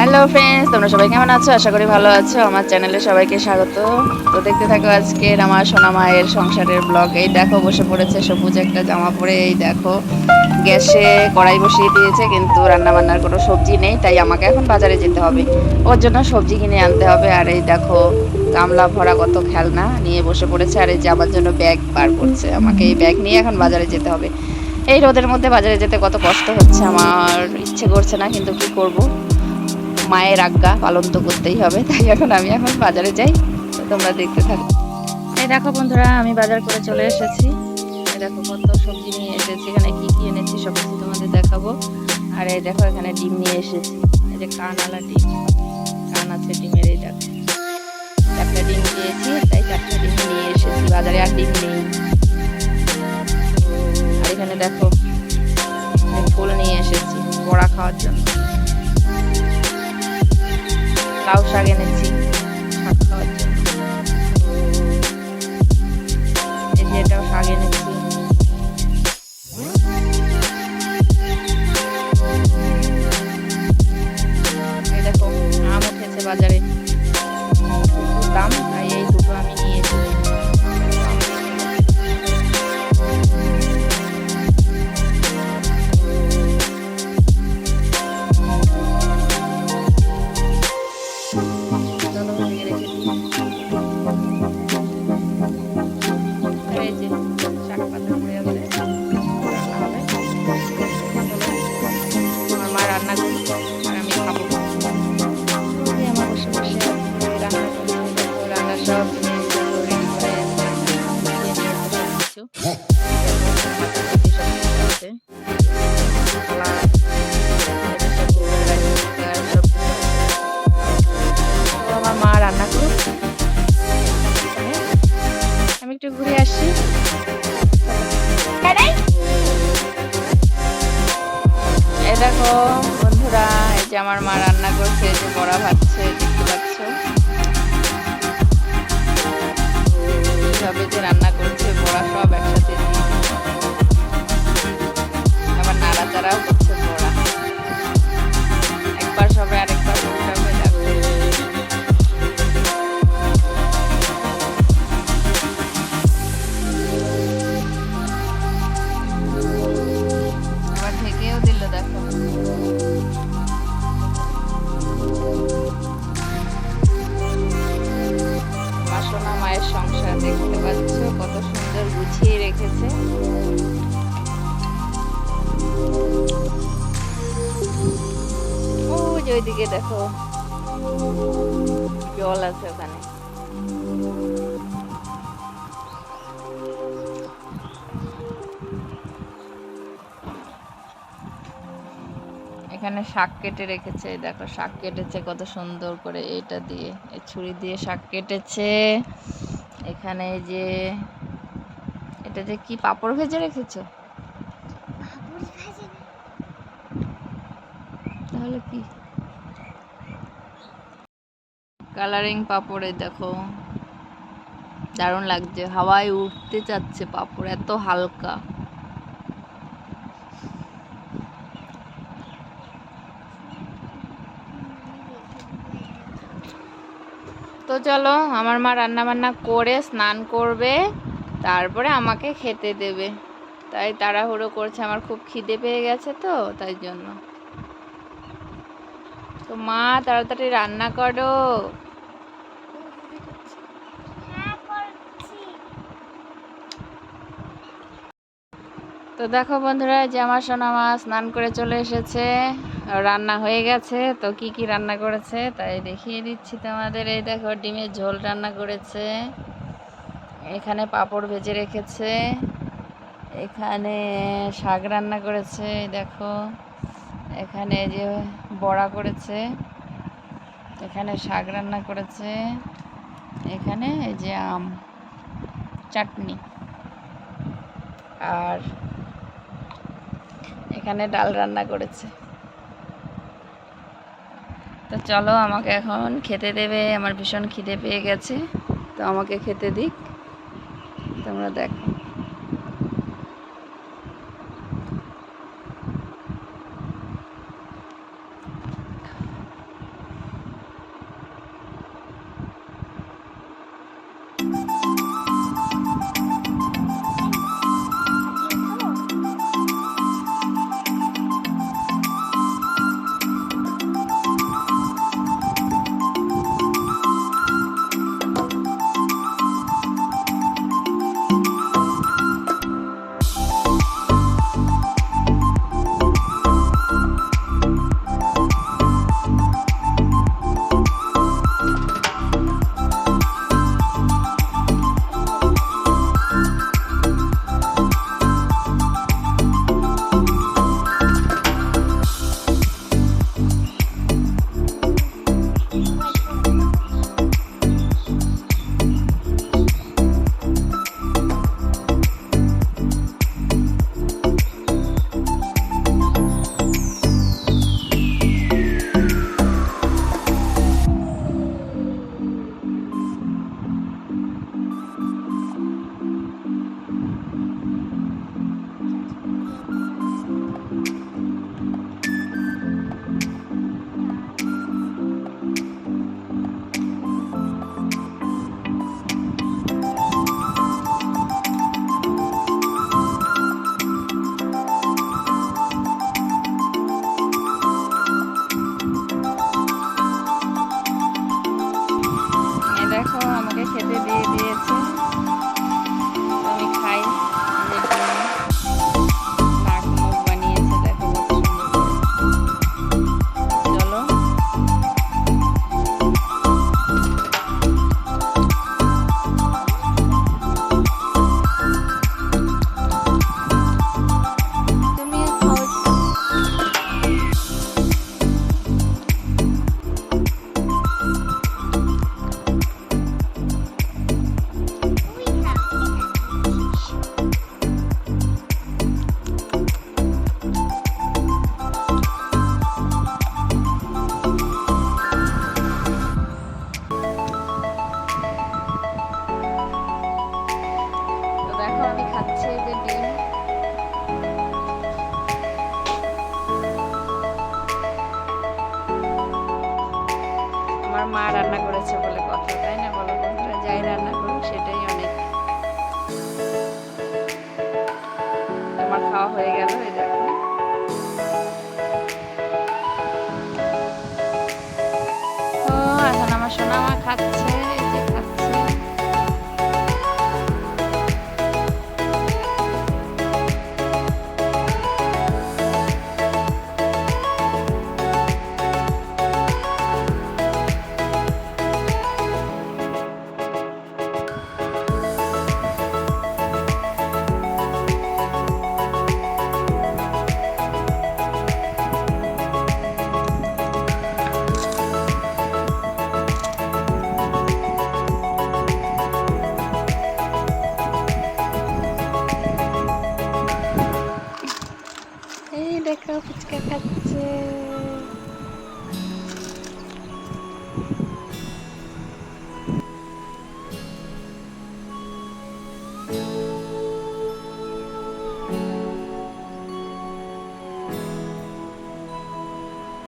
Hello friends, তোমরা সবাই কেমন আছো? আশা করি ভালো আছো। আমার চ্যানেলে সবাইকে স্বাগত। তো দেখতে থাকো আজকের আমার সোনা মায়ের সংসারের ব্লগ। এই দেখো বসে পড়েছে সবুজ একটা জামা পরে। এই দেখো গ্যাসে কড়াই বসিয়ে দিয়েছে, কিন্তু রান্না বান্নার কোনো সবজি নেই, তাই আমাকে এখন বাজারে যেতে হবে। ওর জন্য সবজি কিনে আনতে হবে। আর এই দেখো গামলা ভরা কত খেলনা নিয়ে বসে পড়েছে। আর এই যে আমার জন্য ব্যাগ বার করছে। আমাকে এই ব্যাগ নিয়ে এখন বাজারে যেতে হবে। এই রোদের মধ্যে বাজারে যেতে কত কষ্ট হচ্ছে, আমার ইচ্ছে করছে না, কিন্তু কি করব, মায়ের আজ্ঞা পালন তো করতেই হবে। তাই এখন বাজারে যাই। তো তোমরা দেখতে থাকো। এই দেখো বন্ধুরা, আমি বাজার করে চলে এসেছি। এই দেখো কত সবজি নিয়ে এসেছি। এখানে কি কি এনেছি সব কিছু তোমাদের দেখাবো। আর এই দেখো এখানে ডিম নিয়ে এসেছি। এই যে কানওয়ালা ডিম, কান আছে ডিমের। এই দেখো 4টা ডিম দিয়েছি, তাই 4টা ডিম নিয়ে এসেছি বাজারে। আর ডিম নেই। আর এখানে দেখো ফুল নিয়ে এসেছি বড়া খাওয়ার জন্য। লাউ শাক এনেছি শাক খাওয়ার জন্য। এই যে এটাও শাক এনেছি। এই দেখো আম উঠেছে বাজারে, দাম, তাই এই দুটো আমি নিয়েছি। রান্না করছে আর আমি খাবো। আমার বসে বসে রান্না করছি। রান্না সব আমার মা রান্না করুক, আমি একটু ঘুরে আসি। এই দেখো বন্ধুরা, এই যে আমার মা রান্না করছে, এই যে বড়া ভাজছে, দেখতে পাচ্ছ কিভাবে যে রান্না করছে। বড়া সব একসাথে দিয়ে আবার নাড়াচাড়াও করছে বড়া। একবার সবে আরেকবার উল্টাবে। দেখো আবার ঢেকেও দিল। দেখো সোনা মায়ের সংসার দেখতে পাচ্ছ কত সুন্দর গুছিয়ে রেখেছে। ও যে ওইদিকে দেখো জল আছে ওখানে। এখানে শাক কেটে রেখেছে। দেখো শাক কেটেছে কত সুন্দর করে, এটা দিয়ে এই ছুরি দিয়ে শাক কেটেছে। এখানে যে এটা যে কি পাঁপড় ভেজে রেখেছো, তাহলে কি কালারিং পাঁপড়ে। দেখো দারুণ লাগছে, হাওয়ায় উঠতে চাচ্ছে পাঁপড়, এত হালকা। তো চলো, আমার মা রান্না বান্না করে স্নান করবে, তারপরে আমাকে খেতে দেবে। তাই তাড়াহুড়ো করছে, আমার খুব খিদে পেয়ে গেছে তো, তাই জন্য। তো মা তাড়াতাড়ি রান্না করো। তো দেখো বন্ধুরা, যে আমার সোনা মা স্নান করে চলে এসেছে, রান্না হয়ে গেছে। তো কি কি রান্না করেছে তাই দেখিয়ে দিচ্ছি তোমাদের। এই দেখো ডিমের ঝোল রান্না করেছে, এখানে পাঁপড় ভেজে রেখেছে, এখানে শাক রান্না করেছে, দেখো এখানে যে বড়া করেছে, এখানে শাক রান্না করেছে, এখানে এই যে আম চাটনি, আর এখানে ডাল রান্না করেছে। তো চলো আমাকে এখন খেতে দেবে, আমার ভীষণ খিদে পেয়ে গেছে। তো আমাকে খেতে দিক, তোমরা দেখো। কথা, তাই না বলো বন্ধুরা? যাই রান্না করুক সেটাই অনেক। আমার খাওয়া হয়ে গেল, এই দেখো। তো এখন আমার সোনা মা খাচ্ছে, এই যে খাচ্ছে। এই দেখো ফুচকা খাচ্ছে।